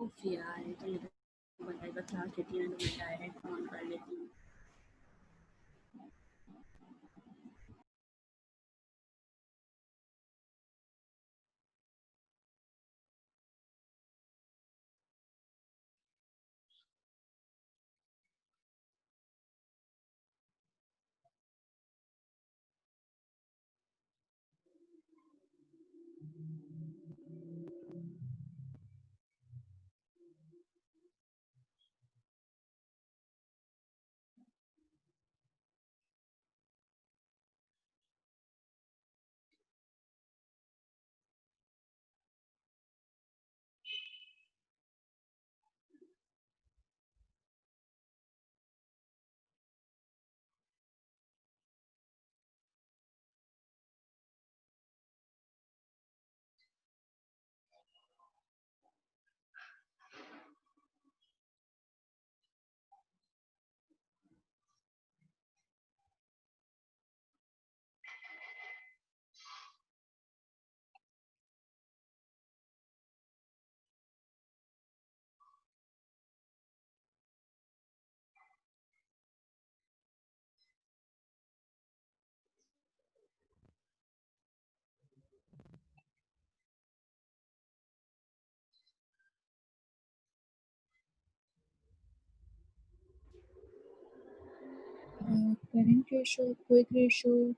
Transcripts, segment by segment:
उफ यार, ये तो बताएगा क्या खेती है, तो मैं डायरेक्ट फोन कर लेती हूँ। Current ratio, quick ratio.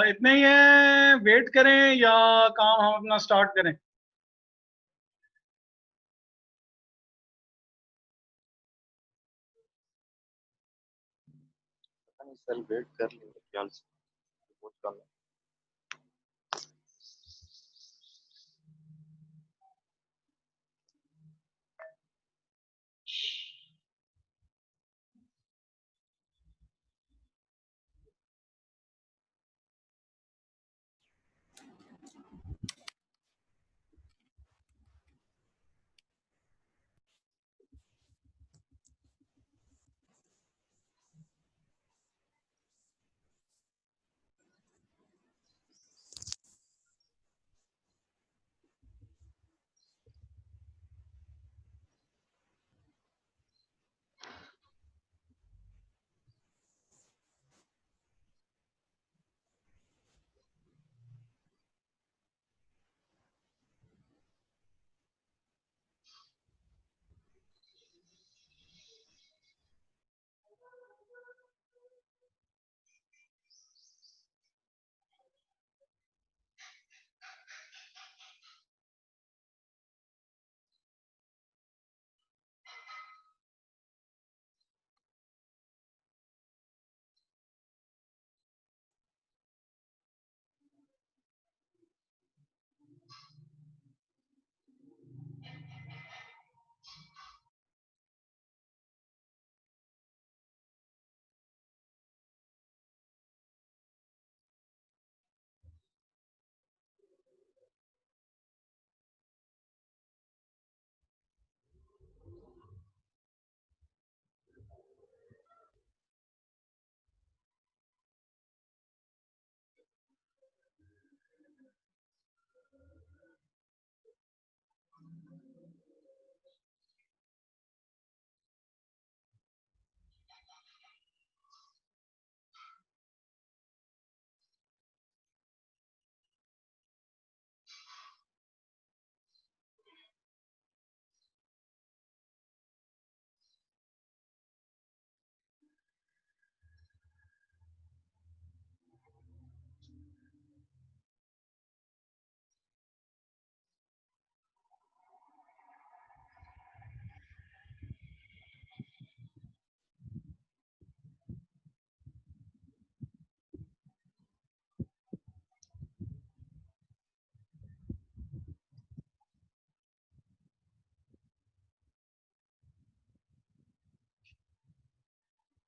इतने ही है, वेट करें या काम हम अपना स्टार्ट करें? सर वेट कर लेंगे ख्याल से, बहुत कम है।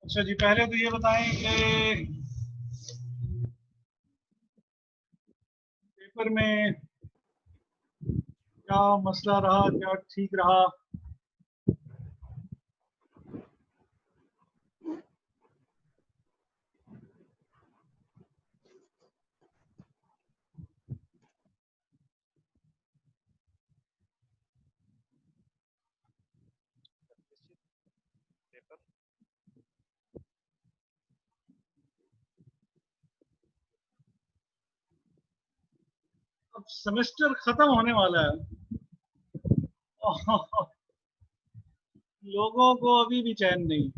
अच्छा जी, पहले तो ये बताएं कि पेपर में क्या मसला रहा, क्या ठीक रहा? पेपर अब सेमेस्टर खत्म होने वाला है। लोगों को अभी भी चैन नहीं।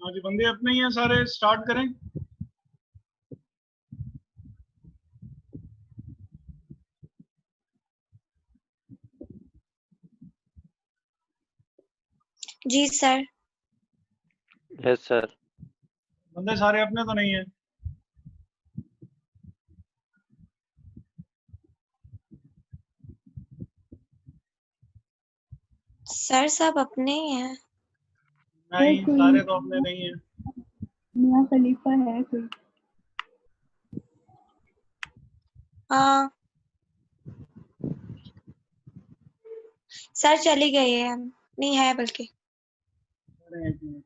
हाँ जी, बंदे अपने ही हैं सारे, स्टार्ट करें। जी सर। Yes sir. बंदे सारे अपने तो नहीं है? सर सब अपने ही हैं। नहीं, कोई सारे तो अपने नहीं है। मियाँ खलीफा है कोई? हाँ सर चली गई है, नहीं है बल्कि। अरे एक मिनट।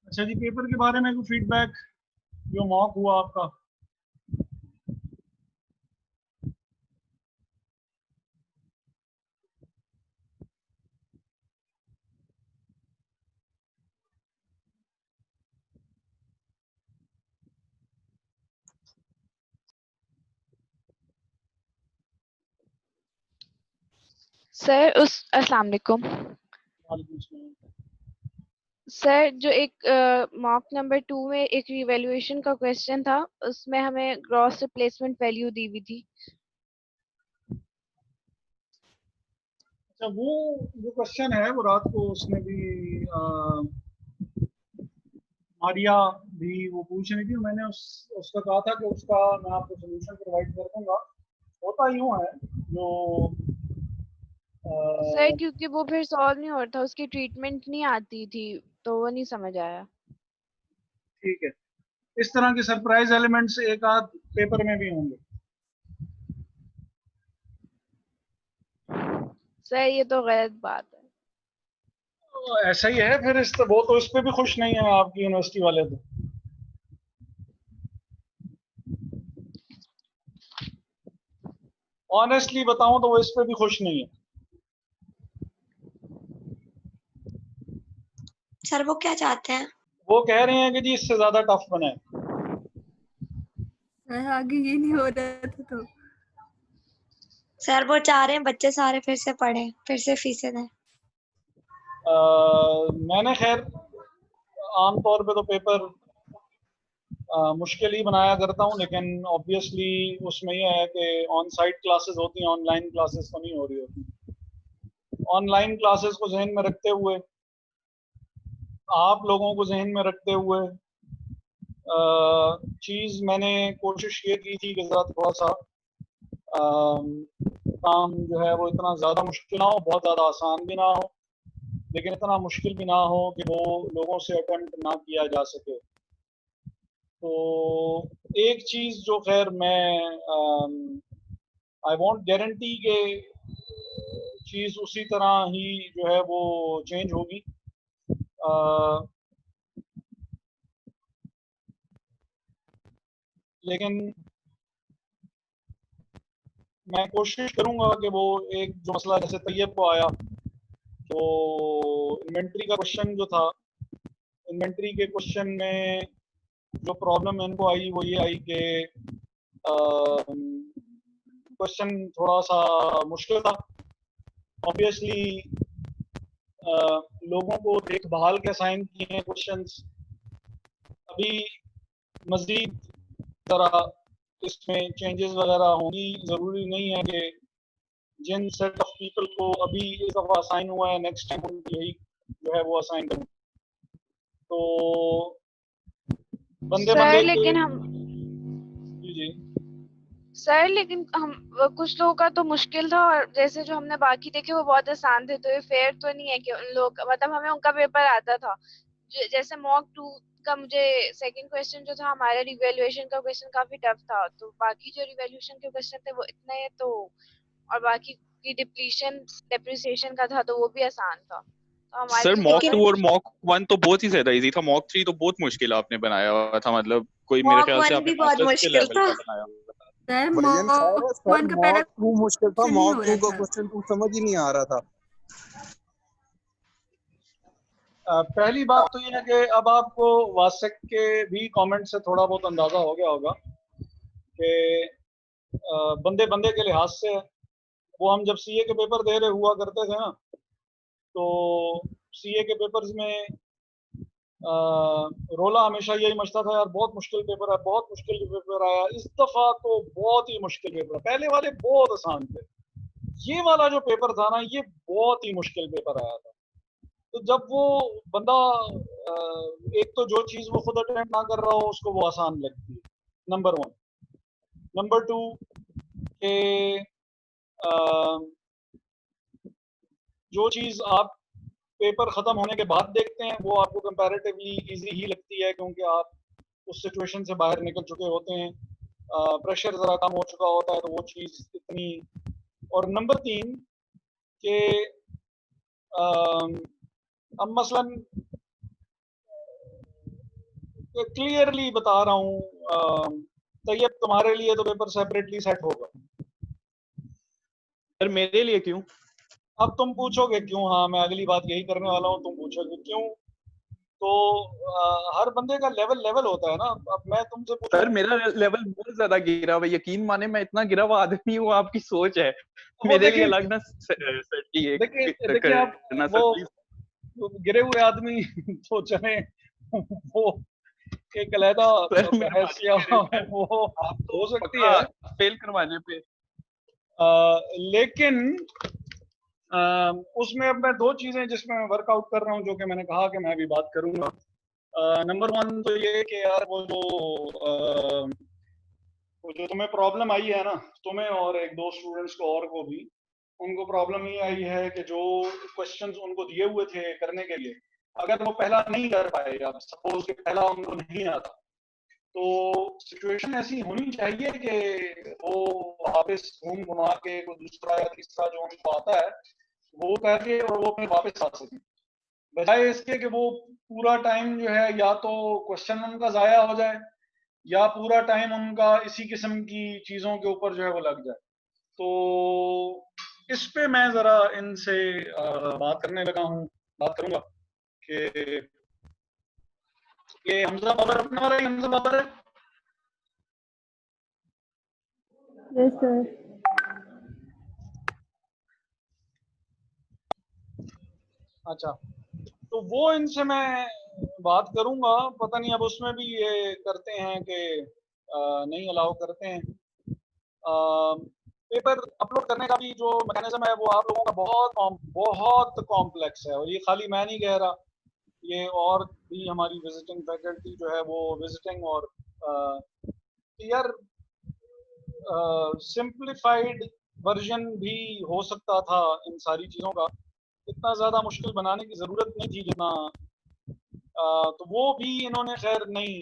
अच्छा जी, पेपर के बारे में कोई फीडबैक जो मॉक हुआ आपका? सर अस्सलाम वालेकुम। वालेकुम सलाम। सर जो एक मॉक नंबर 2 में एक रिवैल्यूएशन का क्वेश्चन था, उसमें हमें ग्रॉस रिप्लेसमेंट वैल्यू दी हुई थी। अच्छा, वो जो क्वेश्चन है वो रात को उसमें भी मारिया भी वो पूछ रही थी, मैंने उसका कहा था कि उसका मैं आपको सोल्यूशन प्रोवाइड कर दूंगा। होता यूँ है जो सर क्योंकि वो फिर सॉल्व नहीं हो रहा था, उसकी ट्रीटमेंट नहीं आती थी, तो वो नहीं समझ आया। ठीक है, इस तरह के सरप्राइज एलिमेंट्स एक आध पेपर में भी होंगे। सर ये तो गलत बात है। ऐसा ही है फिर, वो तो इस पे भी खुश नहीं है आपकी यूनिवर्सिटी वाले तो। ऑनेस्टली बताऊं तो वो इस पे भी खुश नहीं है। सर वो क्या चाहते हैं? वो कह रहे हैं कि जी इससे ज्यादा टफ बनाए। आगे ये नहीं हो रहा था तो सर वो चाह रहे हैं बच्चे सारे फिर से पढ़ें, फिर से फीसें दें। मैंने खैर आमतौर पे तो पेपर मुश्किल ही बनाया करता हूँ, लेकिन ऑब्वियसली उसमें यह है कि ऑन साइट क्लासेस होती हैं, ऑनलाइन क्लासेस तो नहीं हो रही होती। ऑनलाइन क्लासेस को जहन में रखते हुए, आप लोगों को जहन में रखते हुए चीज़ मैंने कोशिश ये की थी कि ज़रा थोड़ा सा काम जो है वो इतना ज़्यादा मुश्किल ना हो, बहुत ज़्यादा आसान भी ना हो, लेकिन इतना मुश्किल भी ना हो कि वो लोगों से अटेम्प्ट ना किया जा सके। तो एक चीज़ जो खैर मैं आई वॉन्ट गारंटी के चीज़ उसी तरह ही जो है वो चेंज होगी। लेकिन मैं कोशिश करूंगा कि वो एक जो मसला जैसे तैयब को आया, तो इन्वेंट्री का क्वेश्चन जो था, इन्वेंट्री के क्वेश्चन में जो प्रॉब्लम इनको आई वो ये आई कि क्वेश्चन थोड़ा सा मुश्किल था। ऑब्वियसली लोगों को देखभाल के असाइन किए हैं क्वेश्चंस, अभी मज़ीद ज़रा इसमें चेंजेस वगैरह होंगी। ज़रूरी नहीं है कि जिन सेट ऑफ पीपल को अभी इस दफ़ा असाइन हुआ है नेक्स्ट टाइम उनको यही जो है वो असाइन करूँ। तो बंदे सर बंदे लेकिन हम जी जी सर लेकिन हम कुछ लोगों का तो मुश्किल था, और जैसे जो हमने बाकी देखे वो बहुत आसान थे, तो ये फेयर तो नहीं है कि उन लोग मतलब हमें उनका पेपर आता था। जैसे मॉक 2 का मुझे सेकंड क्वेश्चन जो था हमारे रिवैल्यूएशन का क्वेश्चन काफी टफ था, तो बाकी जो रिवैल्यूएशन के क्वेश्चन थे वो इतने तो, और बाकी की डेप्रिसिएशन का था तो वो भी आसान था, तो हमारी सर जो मॉक लेकिन 2 और रिवैल्यूएशन। मॉक 1 तो बहुत ही ज्यादा इजी था, मॉक 3 तो बहुत मुश्किल आपने बनाया हुआ था, मतलब कोई मेरे मॉक ख्याल से 1 आपने भी बहुत मास्टर्स के मुश्किल लेवल था। का बनाया हुआ था। सर मरियम साहब, मॉक सर 1 का पहला मॉक 2 मुश्किल था, क्वेश्चन नहीं मॉक हो 2 रहा का था। क्वेश्चन 2 समझ ही नहीं आ रहा था। पहली बात तो ये है कि अब आपको वासेक के भी कमेंट से थोड़ा बहुत अंदाज़ा हो गया होगा कि बंदे बंदे के लिहाज से वो हम जब सीए के पेपर दे रहे हुआ करते थे ना, तो सीए के पेपर्स में रोला हमेशा यही मचता था, यार बहुत मुश्किल पेपर है, बहुत मुश्किल पेपर आया इस दफ़ा, तो बहुत ही मुश्किल पेपर है। पहले वाले बहुत आसान थे, ये वाला जो पेपर था ना ये बहुत ही मुश्किल पेपर आया था। तो जब वो बंदा एक तो जो चीज़ वो खुद अटेम्प्ट ना कर रहा हो उसको वो आसान लगती है, नंबर 1। नंबर 2 के जो चीज़ आप पेपर ख़त्म होने के बाद देखते हैं वो आपको कंपैरेटिवली इजी ही लगती है, क्योंकि आप उस सिचुएशन से बाहर निकल चुके होते हैं, प्रेशर ज़रा कम हो चुका होता है, तो वो चीज़ इतनी। और नंबर 3 के अब मसलन क्लियरली बता रहा हूँ तैयब, तुम्हारे लिए तो पेपर सेपरेटली सेट होगा। सर मेरे लिए क्यों? अब तुम पूछोगे क्यों, हाँ मैं अगली बात यही करने वाला हूँ, तुम पूछोगे क्यों। तो हर बंदे का लेवल लेवल होता है ना। अब मैं तुमसे पूछूं, सर मेरा लेवल बहुत ज्यादा गिरा हुआ, यकीन माने मैं इतना गिरा हुआ आदमी हूँ, आपकी सोच है वो मेरे लिए देखिए अलग ना सर की ये देखिए आप करना सर वो प्लीज। गिरे हुए आदमी तो चले, वो एक अलहदा सर मेरा बहस बात या नहीं करे, वो आप हो तो सकती पक्का है। फेल करवाने पे। लेकिन उसमें अब मैं दो चीजें जिसमें मैं वर्कआउट कर रहा हूँ, जो कि मैंने कहा कि मैं अभी बात करूंगा। नंबर वन तो ये कि यार वो जो तुम्हें प्रॉब्लम आई है ना, तुम्हें और एक दो स्टूडेंट्स को और को भी, उनको प्रॉब्लम ये आई है कि जो क्वेश्चंस उनको दिए हुए थे करने के लिए, अगर वो पहला नहीं कर पाए, या सपोज कि पहला उनको नहीं आता, तो सिचुएशन ऐसी होनी चाहिए कि वो वापस घूम घुमा के कोई दूसरा या तीसरा जो उनको आता है वो करके और वो अपने वापस आ सके, बजाय इसके कि वो पूरा टाइम जो है या तो क्वेश्चन उनका जाया हो जाए या पूरा टाइम उनका इसी किस्म की चीजों के ऊपर जो है वो लग जाए। तो इस पे मैं जरा इनसे बात करने लगा हूँ, बात करूंगा कि ये हमजा बाबर अपने वाला ही हमजा बाबर है। Yes sir. अच्छा, तो वो इनसे मैं बात करूंगा, पता नहीं अब उसमें भी ये करते हैं कि नहीं अलाउ करते हैं। पेपर अपलोड करने का भी जो मैकेनिज्म है वो आप लोगों का बहुत कॉम्प्लेक्स है, और ये खाली मैं नहीं कह रहा, ये और भी हमारी विजिटिंग फैकल्टी जो है वो विजिटिंग और यार सिंप्लीफाइड वर्जन भी हो सकता था इन सारी चीज़ों का, इतना ज़्यादा मुश्किल बनाने की ज़रूरत नहीं थी जितना, तो वो भी इन्होंने खैर नहीं।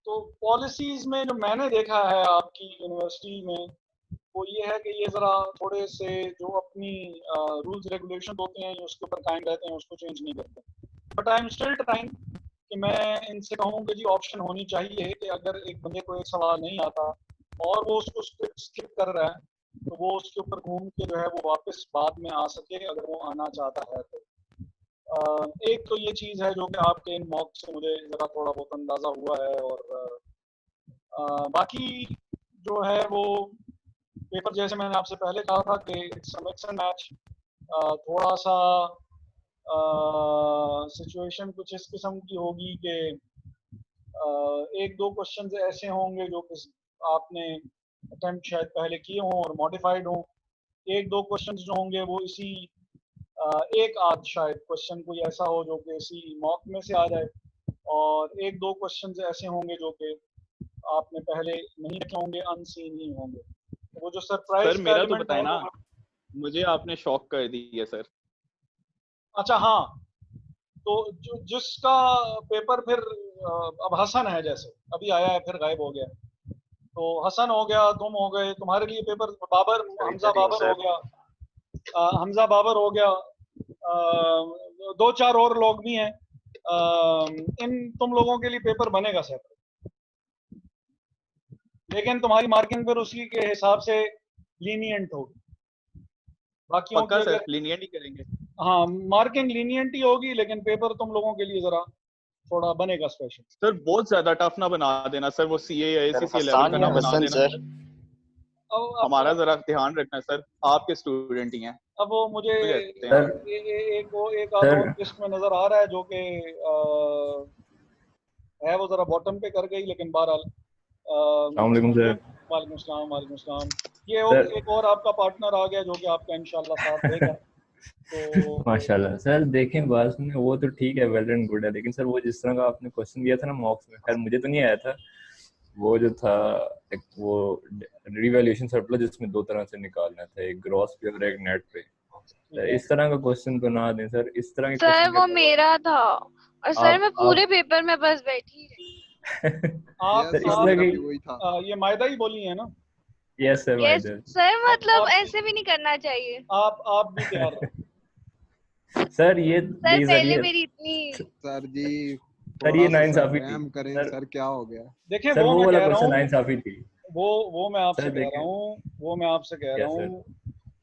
तो पॉलिसीज़ में जो मैंने देखा है आपकी यूनिवर्सिटी में, वो ये है कि ये ज़रा थोड़े से जो अपनी रूल्स रेगुलेशन होते हैं उसके ऊपर कायम रहते हैं, उसको चेंज नहीं करते। But I am still trying कि मैं इनसे कहूँ कि जी ऑप्शन होनी चाहिए कि अगर एक बंदे को एक सवाल नहीं आता और वो उसको स्किप कर रहा है, तो वो उसके ऊपर घूम के जो है वो वापस बाद में आ सके अगर वो आना चाहता है तो। एक तो ये चीज़ है जो कि आपके इन मॉक से मुझे ज़रा थोड़ा बहुत अंदाज़ा हुआ है, और बाकी जो है वो पेपर जैसे मैंने आपसे पहले कहा था कि it's a mix and match, थोड़ा सा सिचुएशन कुछ इस किस्म की होगी कि एक दो क्वेश्चन ऐसे होंगे जो कि आपने अटेम्प्ट शायद पहले किए हों और मॉडिफाइड हों, एक दो क्वेश्चन जो होंगे वो इसी एक आध शायद क्वेश्चन कोई ऐसा हो जो कि इसी मॉक में से आ जाए, और एक दो क्वेश्चन ऐसे होंगे जो कि आपने पहले नहीं रखे होंगे, अनसीन ही होंगे। तो वो जो सरप्राइज सर का मेरा तो एलिमेंट बताए है ना, मुझे आपने शॉक कर दी है सर। अच्छा हाँ, तो जिसका पेपर फिर अब हसन है, जैसे अभी आया है फिर गायब हो गया, तो हसन हो गया, तुम हो गए, तुम्हारे लिए पेपर बाबर, हमजा बाबर हो गया, हमजा बाबर हो गया, दो चार और लोग भी हैं, इन तुम लोगों के लिए पेपर बनेगा सर, लेकिन तुम्हारी मार्किंग फिर उसी के हिसाब से लीनियंट होगी। बाकियों की पक्का सर अगर लीनियंट ही करेंगे। हाँ मार्किंग लीनियंट ही होगी, लेकिन पेपर तुम लोगों के लिए जरा थोड़ा बनेगा स्पेशल। सर बहुत ज्यादा टफ ना बना देना सर, वो सीए या एसीसी लेवल हसन का या ना बना हसन देना सर? हमारा जरा ध्यान रखना सर, आपके स्टूडेंट ही हैं। अब वो मुझे कहते हैं एक आध और लिस्ट में नजर आ रहा है जो कि है वो जरा बॉटम पे कर गई, लेकिन बहरहाल वालेकुम सलाम। ये एक और आपका पार्टनर आ गया जो कि आपका इंशाल्लाह साथ देगा। तो माशाल्लाह सर, देखें बात सुने, वो तो ठीक है, वेल एंड गुड है, लेकिन सर वो जिस तरह का आपने क्वेश्चन दिया था ना मॉक्स में, खैर मुझे तो नहीं आया था, वो जो था एक वो रिवैल्यूएशन सरप्लस जिसमें दो तरह से निकालना था, एक ग्रॉस पे और एक नेट पे। इस तरह का क्वेश्चन तो ना दें सर, इस तरह के सर क्वेश्चन वो मेरा था, और सर मैं पूरे पेपर में बस बैठी रही। आप इस तरह की वही था। ये मायदा ही बोली है ना? यस सर, यस सर, मतलब ऐसे भी नहीं करना चाहिए। आप भी तैयार रहो सर। ये सर प्लीज पहले मेरी इतनी सर जी सर ये थोड़ा सा नाइंसाफी थी रहम करें सर। सर, क्या हो गया? देखिए सर वो वो मैं वाला कह रहा क्वेश्चन हूँ, नाइंसाफी थी वो मैं आपसे सर। कह रहा देखिए हूँ, वो मैं आपसे कह रहा यस सर, हूँ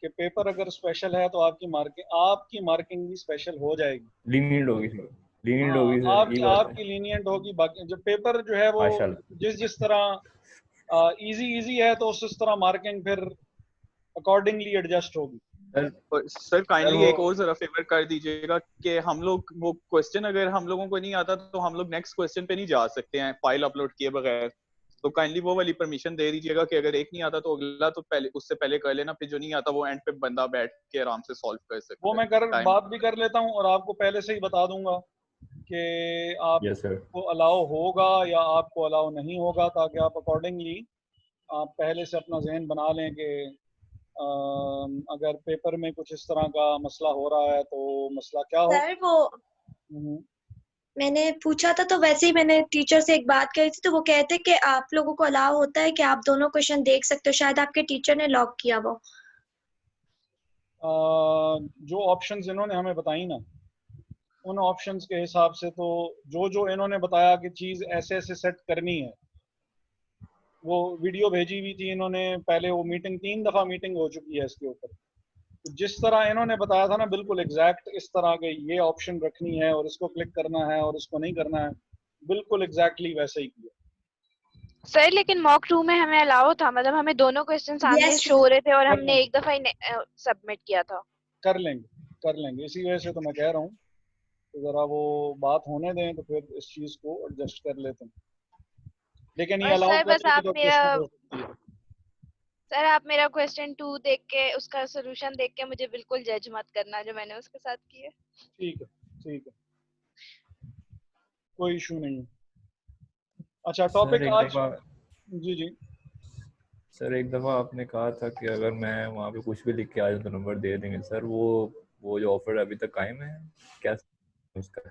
कि पेपर अगर स्पेशल है तो आपकी मार्किंग भी स्पेशल हो जाएगी। लीनियंट होगी सर, लीनियंट हाँ, होगी सर, आप यही बात है आपकी लीनियंट होगी। बाकी जो पेपर जो है वो माशाल्लाह। जिस तरह इजी है तो उस तरह मार्किंग फिर अकॉर्डिंगली एडजस्ट होगी। सर और सर सर काइंडली वो एक और जरा फेवर कर दीजिएगा कि हम लोग वो क्वेश्चन अगर हम लोगों को नहीं आता तो हम लोग नेक्स्ट क्वेश्चन पे नहीं जा सकते हैं फाइल अपलोड किए बगैर। तो काइंडली वो वाली परमिशन दे दीजिएगा कि अगर एक नहीं आता तो अगला तो पहले उससे पहले कर लेना, फिर जो नहीं आता वो एंड पे बंदा बैठ के आराम से सॉल्व कर वो सकता मैं है टाइम। बात भी कर लेता हूँ और आपको पहले से ही बता दूंगा कि यस सर, आपको अलाउ होगा या आपको अलाउ नहीं होगा, ताकि आप अकॉर्डिंगली आप पहले से अपना जहन बना लें कि अगर पेपर में कुछ इस तरह का मसला हो रहा है तो मसला क्या हो। सर वो हम्म, मैंने पूछा था तो वैसे ही मैंने टीचर से एक बात कही थी, तो वो कहते कि आप लोगों को अलाउ होता है कि आप दोनों क्वेश्चन देख सकते हो, शायद आपके टीचर ने लॉक किया वो। जो ऑप्शंस इन्होंने हमें बताई ना, उन ऑप्शंस के हिसाब से तो जो इन्होंने बताया कि चीज़ ऐसे ऐसे सेट करनी है, वो वीडियो भेजी हुई थी इन्होंने पहले। वो मीटिंग 3 दफ़ा मीटिंग हो चुकी है इसके ऊपर। तो जिस तरह इन्होंने बताया था ना, बिल्कुल एग्जैक्ट इस तरह के ये ऑप्शन रखनी है और इसको क्लिक करना है और इसको नहीं करना है, बिल्कुल एग्जैक्टली वैसे ही किया। सर लेकिन मॉक 2 में हमें अलाउ था, मतलब हमें दोनों क्वेश्चन सामने यस शो हो रहे थे और कर हमने लेंगे, एक दफा ही सबमिट किया था। कर लेंगे इसी वजह से तो मैं कह रहा हूँ कि ज़रा वो बात होने दें तो फिर इस चीज़ को एडजस्ट कर लेते हैं। लेकिन ये और अलाउ सर बस करेगी आप तो मेरा प्लेसमेंट हो सकती है। सर आप मेरा क्वेश्चन 2 देख के उसका सोल्यूशन देख के मुझे बिल्कुल जज मत करना जो मैंने उसके साथ किया। ठीक है, ठीक है, कोई इशू नहीं है। अच्छा, सर टॉपिक एक आज। दफा जी जी। सर एक दफा आपने कहा था कि अगर मैं वहाँ पे कुछ भी लिख के आ जाऊँ तो नंबर दे देंगे सर। वो जो ऑफर अभी तक कायम है क्या उसका?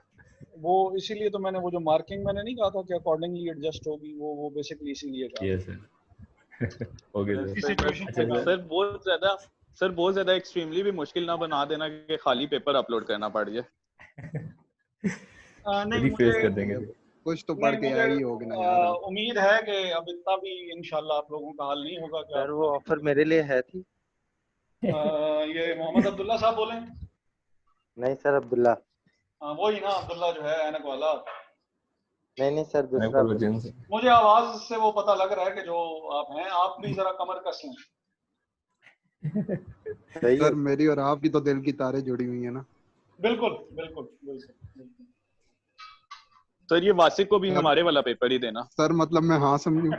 वो इसीलिए तो मैंने वो जो मार्किंग मैंने नहीं कहा था कि अकॉर्डिंगली एडजस्ट होगी, वो बेसिकली इसीलिए कहा। Yes sir okay sir. इसी सिचुएशन अच्छा पे कहा। सर बहुत ज्यादा एक्सट्रीमली भी मुश्किल ना बना देना कि खाली पेपर अपलोड करना पड़ जाए। नहीं यदि फेस मुझे कर देंगे सर। कुछ तो पढ़ नहीं के मुझे आई होगी ना यार। उम्मीद है कि अब इतना भी इंशाल्लाह आप लोगों का हाल नहीं होगा कि सर आप वो ऑफर मेरे लिए है थी। ये मोहम्मद अब्दुल्ला साहब बोले। नहीं सर अब्दुल्ला। हाँ वही ना, अब्दुल्ला जो है ऐनक वाला। नहीं सर मैं दूसरा बोलो अब्दुल्ला। जिन से मुझे आवाज से वो पता लग रहा है कि जो आप हैं, आप भी जरा कमर कस लें। सही है। सर मेरी और आपकी तो दिल की तारें जुड़ी हुई है ना। बिल्कुल बिल्कुल बिल्कुल बिल्कुल। सर ये वासिक को भी सर, हमारे वाला पेपर ही देना। सर मतलब मैं हाँ समझूं?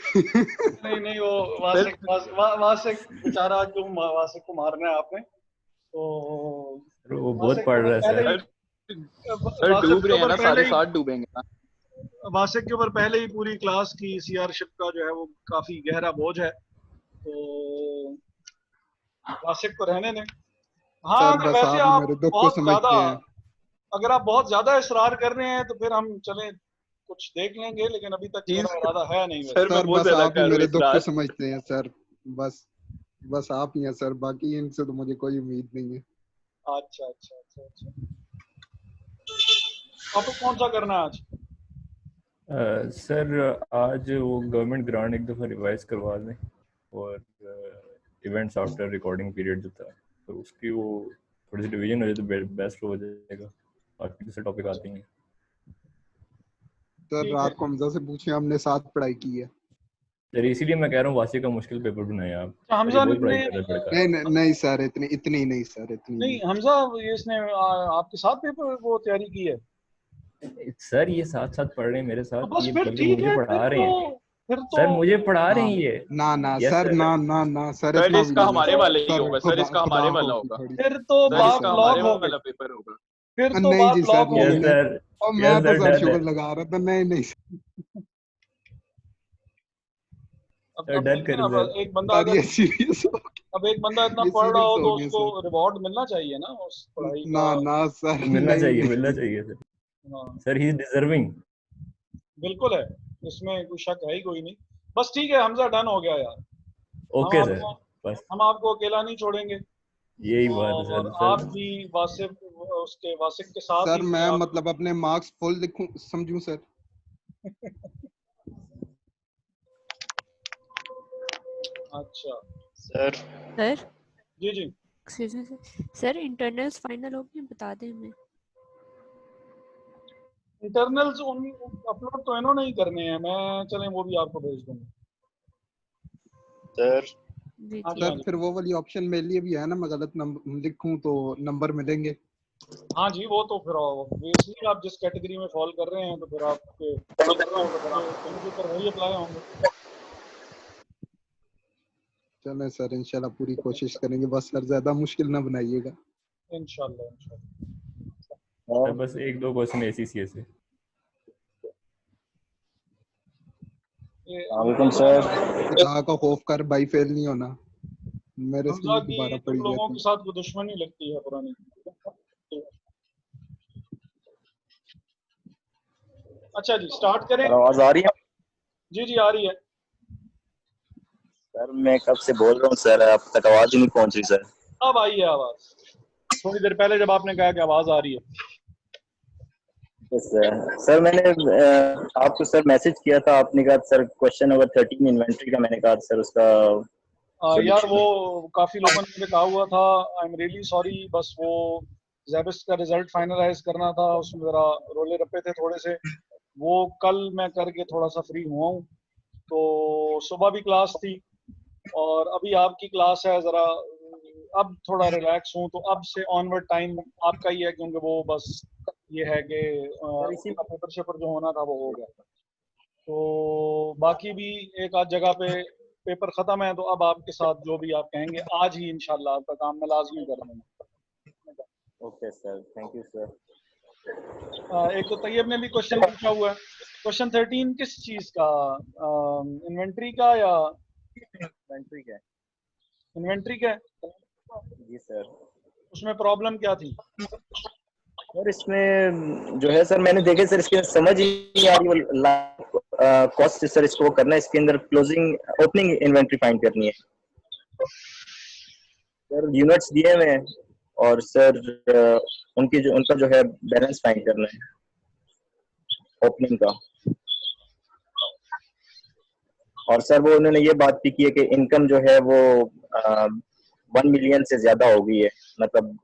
नहीं नहीं, वो वासिक बेचारा, क्यों वासिक को मारना है आपने? तो वो बहुत वासिक के पढ़ ऊपर रहा है पहले सर। ही सर वासिक डूब के रहे हैं ऊपर ना, पहले ही 7.5 डूबेंगे ना। वासिक के ऊपर पहले ही पूरी क्लास की सीआरशिप का जो है वो काफी गहरा बोझ है, तो वासिक को रहने दें। हाँ सर अगर बस वैसे आप आप मेरे दुख को बहुत ज्यादा समझते हैं। अगर आप बहुत ज्यादा इसरार कर रहे हैं तो फिर हम चलें कुछ देख लेंगे, लेकिन अभी तक मेरा इरादा है नहीं वैसे। सर मैं सर बहुत बस ज्यादा आप ही कर रहा हूँ मेरे दुख को इसरार। समझते हैं सर। बस आप ही हैं सर, बाकी इनसे तो मुझे कोई उम्मीद नहीं है। अच्छा अच्छा अच्छा अच्छा। टॉपिक कौन सा करना है आज? सर आज वो गवर्नमेंट ग्रांट एक दफ़ा रिवाइज करवा दें और इवेंट्स आफ्टर रिकॉर्डिंग पीरियड जो था तो उसकी वो थोड़ी सी डिवीजन हो जाए तो बेस्ट हो जाएगा। बाकी दूसरे टॉपिक आते हैं। सर ठीक है। रात को हमजा से पूछे, हमने साथ पढ़ाई की है। सर इसीलिए मैं कह रहा हूँ वासी का मुश्किल पेपर बनाए आप। अच्छा, और ये हमजा बहुत पढ़ाई ने कर रहा है लड़का। नहीं नहीं नहीं सर, इतनी नहीं सर, इतनी नहीं, हमजा ये इसने आपके साथ पेपर वो तैयारी की है? सर ये साथ साथ पढ़ रहे हैं मेरे तो साथ, बस ये फिर बल्कि ठीक मुझे है, पढ़ा रहे हैं। फिर तो सर मुझे पढ़ा रहे ना हैं ये। ना यस सर, सर। ना सर, सर इतना भी इसका नहीं है हमारे सर। वाले ही सर होगा, सर इसका खुदा हमारे वाला होगी होगा। थोड़ी। फिर तो सर बात इसका लॉक हमारे हो गई। वाला पेपर होगा। फिर तो नहीं बात जी लॉक सर, हो यस गई। नहीं। सर। और मैं यस तो सर सर डन शुगर है। लगा रहा था। नहीं सर अब डन देखें, करें अब सर। एक बंदा सर, अगर ये सीरियस हो अब एक बंदा इतना ये पढ़ रहा सीरियस हो हो तो गया उसको सर। रिवॉर्ड मिलना चाहिए ना उस पढ़ाई का। ना सर, मिलना चाहिए नहीं। मिलना चाहिए सर। हाँ सर ही इज डिजर्विंग। बिल्कुल है, इसमें कोई शक है ही कोई नहीं। बस ठीक है, हमजा डन हो गया यार। हम ओके सर आपको बस। हम आपको अकेला नहीं छोड़ेंगे। यही बात है और सर। आप भी वासिफ उसके वासिफ के साथ सर ही मैं आप मतलब अपने मार्क्स फुल लिखूं समझूं सर? अच्छा सर सर जी जी excuse me sir, internals final हो गए, बता दें हमें। इंटरनल्स उन अपलोड तो इन्होंने ही करने हैं, मैं चलें वो भी आपको भेज दूंगा। सर जी हाँ जी ठीक हाँ सर जी फिर वो वाली ऑप्शन मेरे लिए भी है ना, मैं गलत नंबर लिखूं तो नंबर मिलेंगे? हाँ जी, वो तो फिर ऑब्वियसली आप जिस कैटेगरी में फॉल कर रहे हैं तो फिर आपके के ऊपर वही अप्लाई होंगे। चलें सर, इंशाल्लाह पूरी कोशिश करेंगे, बस सर ज्यादा मुश्किल ना बनाइएगा। इंशाल्लाह इंशाल्लाह। सर बस 1-2 क्वेश्चन ACCA से। ये वालेकुम हमजा है सर। ना, खुदा का खौफ कर भाई, फेल नहीं होना मेरे से हमजा ये की दोबारा तुम पढ़ी लोगों जाती। के साथ कोई दुश्मनी लगती है पुरानी। अच्छा जी, स्टार्ट करें? सर आवाज आ रही है? जी जी आ रही है। सर मैं कब से बोल रहा हूँ सर, अब तक आवाज ही नहीं पहुंच रही सर। अब आई है आवाज, थोड़ी देर पहले जब आपने कहा कि आवाज आ रही है। सर मैंने आपको सर मैसेज किया था, आपने कहा सर क्वेश्चन नंबर 13 इन्वेंट्री का, मैंने कहा सर उसका यार वो सॉल्यूशन। काफी लोगों ने मुझे कहा हुआ था, आई एम रियली सॉरी, बस वो ज़ेबिस्ट का रिजल्ट फाइनलाइज करना था, उसमें जरा रोले रप्पे थे थोड़े से, वो कल मैं करके थोड़ा सा फ्री हुआ हूँ। तो सुबह भी क्लास थी और अभी आपकी क्लास है, जरा अब थोड़ा रिलैक्स हूँ, तो अब से ऑनवर्ड टाइम आपका ही है, क्योंकि वो बस ये है कि सर इसी पेपर शेपर जो होना था वो हो गया। तो बाकी भी एक आध जगह पे पेपर खत्म है, तो अब आपके साथ जो भी आप कहेंगे आज ही इंशाल्लाह आपका काम मैं लाजमी कर दूंगा। Okay sir, thank you sir. एक तो तैयब ने भी क्वेश्चन पूछा हुआ है, क्वेश्चन 13 किस चीज का, इन्वेंट्री का या इन्वेंट्री का? इन्वेंट्री का? जी सर। उसमें प्रॉब्लम क्या थी? सर इसमें जो है सर, मैंने देखे सर, इसके समझ ही नहीं आ रही वो कॉस्ट सर, इसको करना है, इसके अंदर क्लोजिंग ओपनिंग इन्वेंट्री फाइंड करनी है सर, यूनिट्स दिए हुए हैं और सर उनका जो है बैलेंस फाइंड करना है ओपनिंग का। और सर वो उन्होंने ये बात भी की है कि इनकम जो है वो 1 मिलियन से ज्यादा हो गई है, मतलब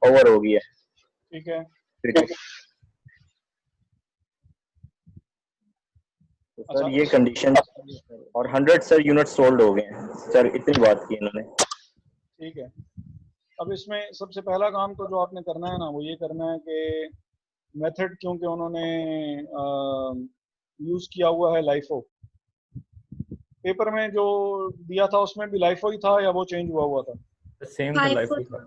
ओवर हो गई है। ठीक है, तो अच्छा सर ये कंडीशन, और 100 सर यूनिट सोल्ड हो गए हैं सर, इतनी बात की इन्होंने। ठीक है। अब इसमें सबसे पहला काम तो जो आपने करना है ना, वो ये करना है कि मेथड, क्योंकि उन्होंने यूज किया हुआ है लाइफो, पेपर में जो दिया था उसमें भी लाइफो ही था या वो चेंज हुआ था? सेम था, FIFO लाइफो था।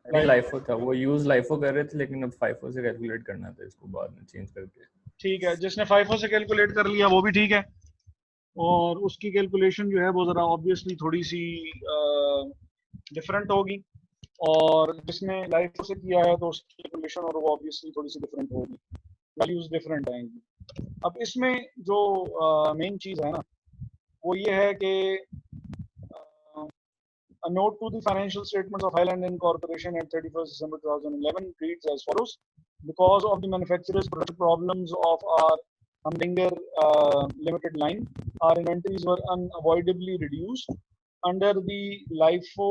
नहीं लाइफो था, वो यूज लाइफो कर रहे थे, लेकिन अब फाइफो से कैलकुलेट करना था इसको बाद में चेंज करके। ठीक है, जिसने फाइफो से कैलकुलेट कर लिया वो भी ठीक है, और उसकी कैलकुलेशन जो है वो ज़रा ऑब्वियसली थोड़ी सी डिफरेंट होगी, और जिसने लाइफो से किया है तो उसकी कैलकुलेशन और वो ऑब्वियसली थोड़ी सी डिफरेंट होगी, वैल्यूज डिफरेंट आएंगी। अब इसमें जो मेन चीज़ है ना, वो ये है कि a note to the financial statements of Highland Inn Corporation at 31st December 2011 reads as follows: because of the manufacturer's production problems of our Humdinger limited line, our inventories were unavoidably reduced. Under the LIFO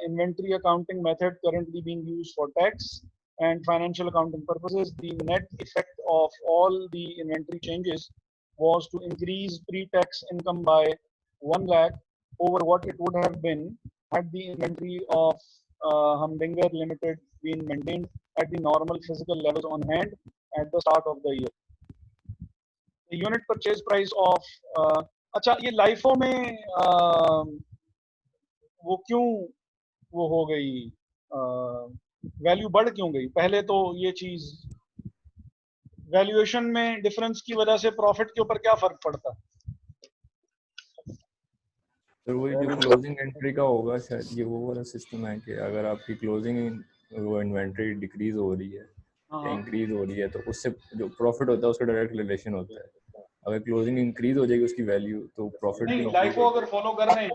inventory accounting method currently being used for tax and financial accounting purposes, the net effect of all the inventory changes was to increase pre-tax income by 1 lakh over what it would have been had the inventory of Humdinger Limited been maintained at the normal physical levels on hand at the start of the year. The unit purchase price of अच्छा, ये LIFO में वो क्यों वो हो गई, value बढ़ क्यों गई? पहले तो ये चीज वैल्यूएशन में डिफरेंस की वजह से प्रॉफिट के ऊपर क्या फर्क पड़ता? तो वही जो क्लोजिंग एंट्री का होगा शायद, ये वो वाला सिस्टम है कि अगर आपकी क्लोजिंग वो इन्वेंट्री डिक्रीज हो रही है या इंक्रीज हो रही है, तो उससे जो प्रॉफिट होता है उसका डायरेक्ट रिलेशन होता है। अगर क्लोजिंग इंक्रीज हो जाएगी उसकी वैल्यू, तो प्रॉफिट भी नहीं, इंक्रीज लाइफो हो अगर जाएगा। फॉलो कर रहे हैं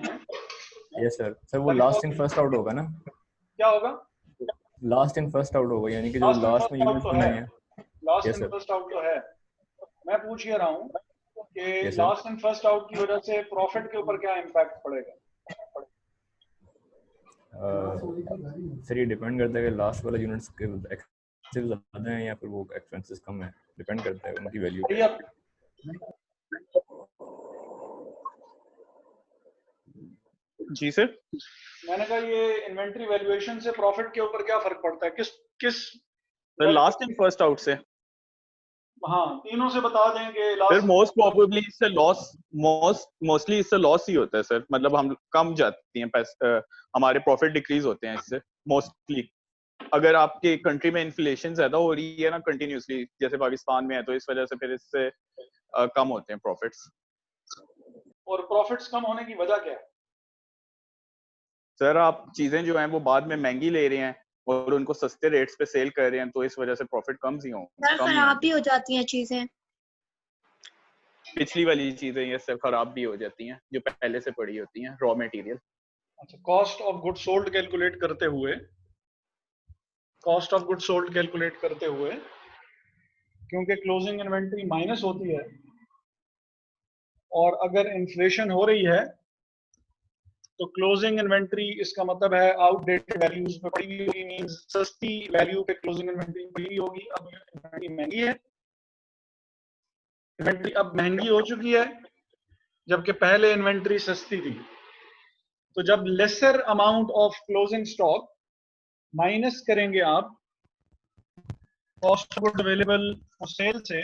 यस सर। सर वो लास्ट इन फर्स्ट आउट होगा ना? क्या होगा? लास्ट इन फर्स्ट आउट होगा, यानी कि जो लास्ट इन लास्ट में फर्स्ट आउट यूनिट्स तो बनाए है, हैं। Last yes in sir. First out तो है। मैं पूछ ये रहा हूँ कि yes sir. Last in first out की वजह से प्रॉफिट के ऊपर क्या इम्पैक्ट पड़ेगा? सर ये डिपेंड करता है कि लास्ट वाला यूनिट्स के एक्सपेंसिव ज़्यादा हैं या फिर वो एक्सपेंसेस कम है, डिपेंड करता है उनकी वैल्यू पे। जी सर। मैंने कहा ये इन्वेंटरी वैल्यूएशन से प्रॉफिट के ऊपर क्या फर्क पड़ता है? किस sir last in first out से? हाँ, तीनों से बता दें कि सर लास्ट मोस्ट प्रोबेबली इससे लॉस, मोस्टली इससे लॉस ही होता है सर, मतलब हम कम जाती हैं पैसे, हमारे प्रॉफिट डिक्रीज होते हैं इससे मोस्टली। अगर आपके कंट्री में इन्फ्लेशन ज्यादा हो रही है ना कंटिन्यूसली, जैसे पाकिस्तान में है, तो इस वजह से फिर इससे कम होते हैं प्रॉफिट्स। और प्रॉफिट्स कम होने की वजह क्या है? सर आप चीजें जो हैं वो बाद में महंगी ले रहे हैं और उनको सस्ते रेट्स पे सेल कर रहे हैं, तो इस वजह से प्रॉफिट कम ही खराब भी हो जाती हैं चीजें। पिछली वाली चीजें ये सब खराब भी हो जाती हैं जो पहले से पड़ी होती हैं, रॉ मटेरियल। अच्छा, cost of good sold calculate करते हुए, cost of good sold calculate करते हुए, क्योंकि क्लोजिंग इन्वेंटरी माइनस होती है और अगर इन्फ्लेशन हो रही है तो क्लोजिंग इन्वेंटरी, इसका मतलब है आउटडेटेड वैल्यूज पे पड़ी हुई होगी, मींस सस्ती वैल्यू पे क्लोजिंग इन्वेंटरी पड़ी हुई होगी। अब इन्वेंटरी महंगी है, इन्वेंटरी अब महंगी हो चुकी है जबकि पहले इन्वेंटरी सस्ती थी। तो जब lesser amount of closing stock minus करेंगे आप cost of good available for sale से,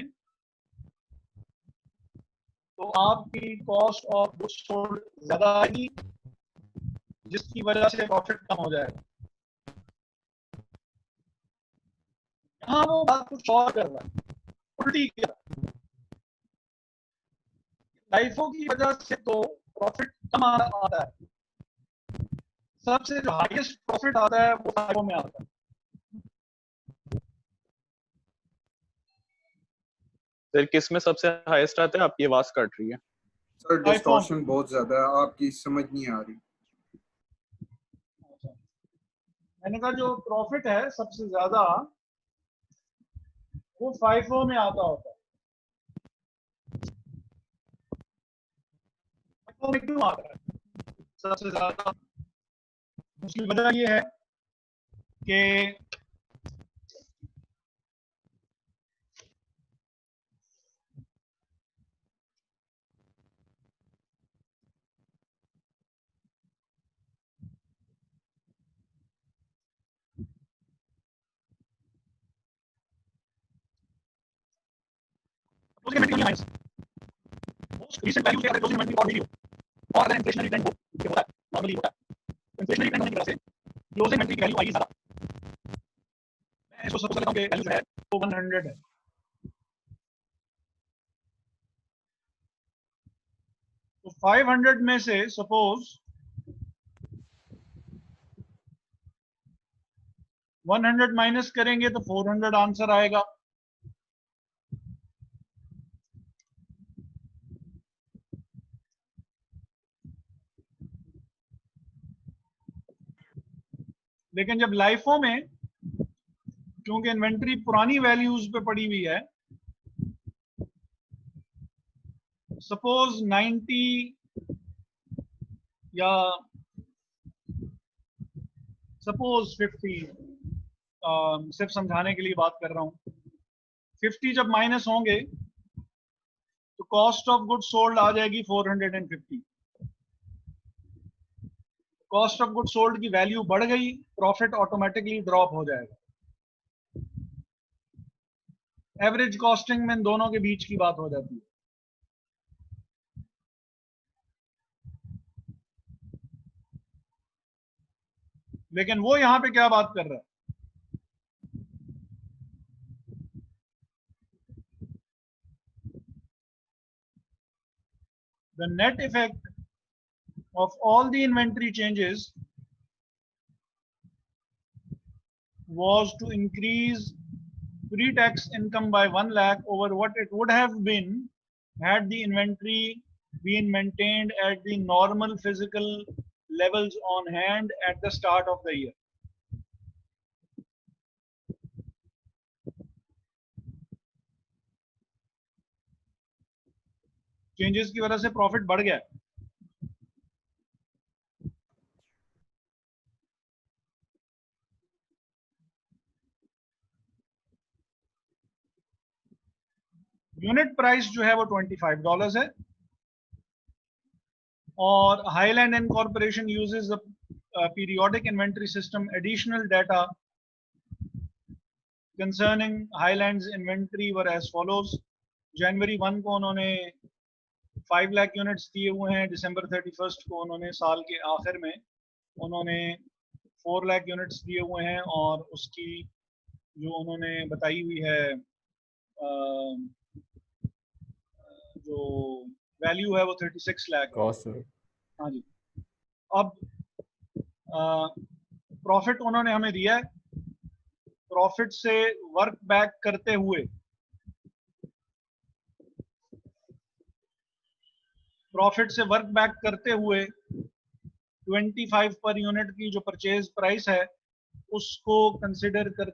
तो आपकी कॉस्ट ऑफ गुड्स सोल्ड ज्यादा आएगी, जिसकी वजह से प्रॉफिट कम हो जाएगा। यहाँ वो बात कुछ और कर रहा है, उल्टी कर रहा है। लाइफो की वजह से तो प्रॉफिट कम आता है, सबसे जो हाईएस्ट प्रॉफिट आता है वो लाइफो में आता है। सर किस में सबसे हाईएस्ट आता है? आपकी आवाज कट रही है सर। डिस्टॉर्शन बहुत ज्यादा है, आपकी समझ नहीं आ रही। मैंने कहा जो प्रॉफिट है सबसे ज्यादा वो फाइफो में आता होता है। फाइफो में क्यों आता है सबसे ज्यादा? उसकी वजह ये है कि closing inventory minus most recent value से अगर closing inventory और वीडियो और अगर inflationary trend हो, ये होता है, नॉर्मली होता है, inflationary trend होने की वजह से closing inventory की वैल्यू आएगी ज्यादा। मैं इसको सपोज करता हूं कि वैल्यू जो है वो 100 है, तो 500 में से सपोज 100 माइनस करेंगे तो 400 आंसर आएगा। लेकिन जब लाइफो में क्योंकि इन्वेंटरी पुरानी वैल्यूज पे पड़ी हुई है, सपोज 90 या सपोज 50, सिर्फ समझाने के लिए बात कर रहा हूं, 50 जब माइनस होंगे तो कॉस्ट ऑफ गुड सोल्ड आ जाएगी 450। कॉस्ट ऑफ गुड सोल्ड की वैल्यू बढ़ गई, प्रॉफिट ऑटोमेटिकली ड्रॉप हो जाएगा। एवरेज कॉस्टिंग में इन दोनों के बीच की बात हो जाती है। लेकिन वो यहां पे क्या बात कर रहा है? The net effect of all the inventory changes was to increase pre-tax income by 1 lakh over what it would have been had the inventory been maintained at the normal physical levels on hand at the start of the year. Changes की वजह से profit बढ़ गया। Unit price जो है वो $25 है और highland incorporation uses a periodic inventory system. Additional data concerning Highland's inventory were as follows. जनवरी 1 को उन्होंने 5 लाख यूनिट्स दिए हुए हैं, दिसंबर 31 को उन्होंने साल के आखिर में उन्होंने 4 लाख यूनिट्स दिए हुए हैं और उसकी जो उन्होंने बताई हुई है जो वैल्यू है वो 36 लाख। हाँ जी। अब प्रॉफिट उन्होंने हमें दिया है, प्रॉफिट से वर्क बैक करते हुए $25 पर यूनिट की जो परचेज प्राइस है उसको कंसिडर कर